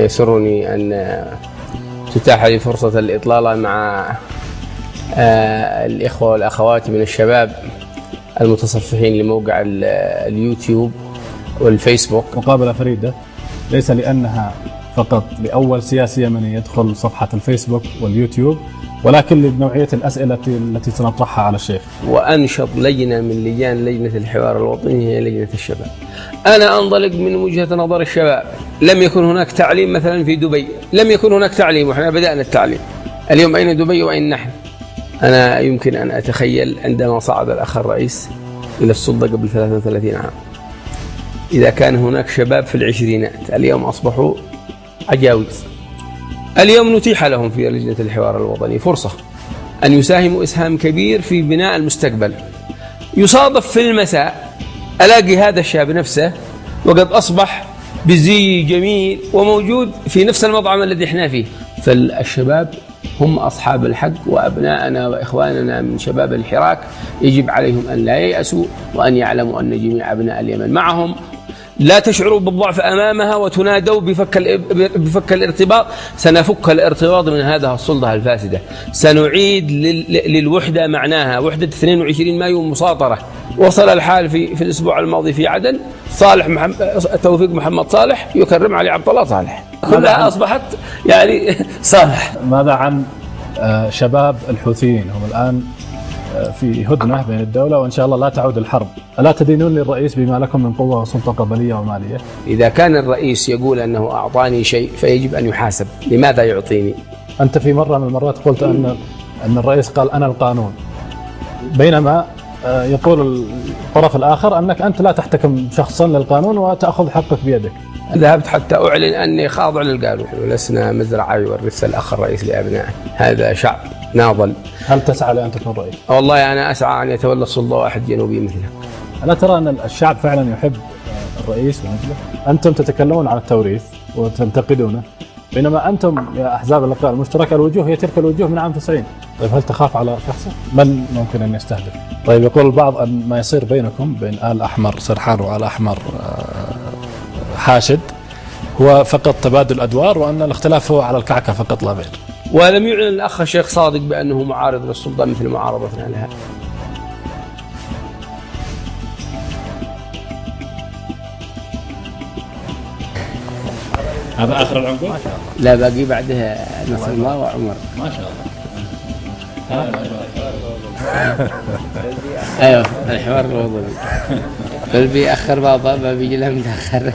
ويسرني أن تتاح لي فرصة الإطلالة مع الإخوة والأخوات من الشباب المتصفحين لموقع اليوتيوب والفيسبوك. مقابلة فريدة ليس لأنها فقط لأول سياسي يمني يدخل صفحة الفيسبوك واليوتيوب، ولكن لنوعية الأسئلة التي سنطرحها على الشيخ. وأنشط لجنة من لجنة الحوار الوطني هي لجنة الشباب. أنا أنطلق من وجهة نظر الشباب. لم يكن هناك تعليم مثلا في دبي، لم يكن هناك تعليم وإحنا بدأنا التعليم. اليوم أين دبي وأين نحن؟ أنا يمكن أن أتخيل عندما صعد الأخ الرئيس إلى السلطة قبل 33 عام، إذا كان هناك شباب في العشرينات اليوم أصبحوا عجاوز. اليوم نتيح لهم في لجنة الحوار الوطني فرصة أن يساهموا إسهام كبير في بناء المستقبل. يصادف في المساء ألاقي هذا الشاب نفسه وقد أصبح بزي جميل وموجود في نفس المطعم الذي احنا فيه. فالشباب هم أصحاب الحق، وأبناءنا وإخواننا من شباب الحراك يجب عليهم أن لا ييأسوا وأن يعلموا أن جميع أبناء اليمن معهم. لا تشعروا بالضعف أمامها وتنادوا بفك الارتباط. سنفك الارتباط من هذه السلطة الفاسدة. سنعيد للوحدة معناها، وحدة 22 مايو مساطرة. وصل الحال في الأسبوع الماضي في عدن، توفيق محمد صالح يكرم علي عبد الله صالح، كلها أصبحت يعني صالح. ماذا عن شباب الحوثيين؟ هم الآن في هدنة بين الدولة وإن شاء الله لا تعود الحرب. ألا تدينون للرئيس بما لكم من قوة وسلطة قبلية ومالية؟ إذا كان الرئيس يقول أنه أعطاني شيء فيجب أن يحاسب. لماذا يعطيني؟ أنت في مرة من المرات قلت أن الرئيس قال أنا القانون، بينما يقول الطرف الآخر أنك أنت لا تحتكم شخصا للقانون وتأخذ حقك بيدك. ذهبت حتى أعلن أني خاضع للقانون. ولسنا مزرعة يورث الأخ الرئيس لأبنائه، هذا شعب ناضل. هل تسعى لأن تكون رئيس؟ والله أنا أسعى أن يتولى السلطة واحد جنوبي مثلك. ألا ترى أن الشعب فعلا يحب الرئيس ونجله؟ أنتم تتكلمون عن التوريث وتنتقدونه، بينما أنتم يا أحزاب اللقاء المشترك الوجوه هي تلك الوجوه من عام 90. طيب هل تخاف على شخصه؟ من ممكن أن يستهدف؟ طيب يقول البعض أن ما يصير بينكم بين آل أحمر سرحان وآل أحمر حاشد هو فقط تبادل أدوار، وأن الاختلاف هو على الكعكة فقط لا غير. ولم يعلن الأخ الشيخ صادق بأنه معارض للسلطة مثل معارضتنا لها. هذا آخر العنقود؟ لا باقي بعدها نصر الله وعمر. ما شاء الله. ايوه الحوار الوطني. بل بيأخر بابا، ما بيجي له متأخر.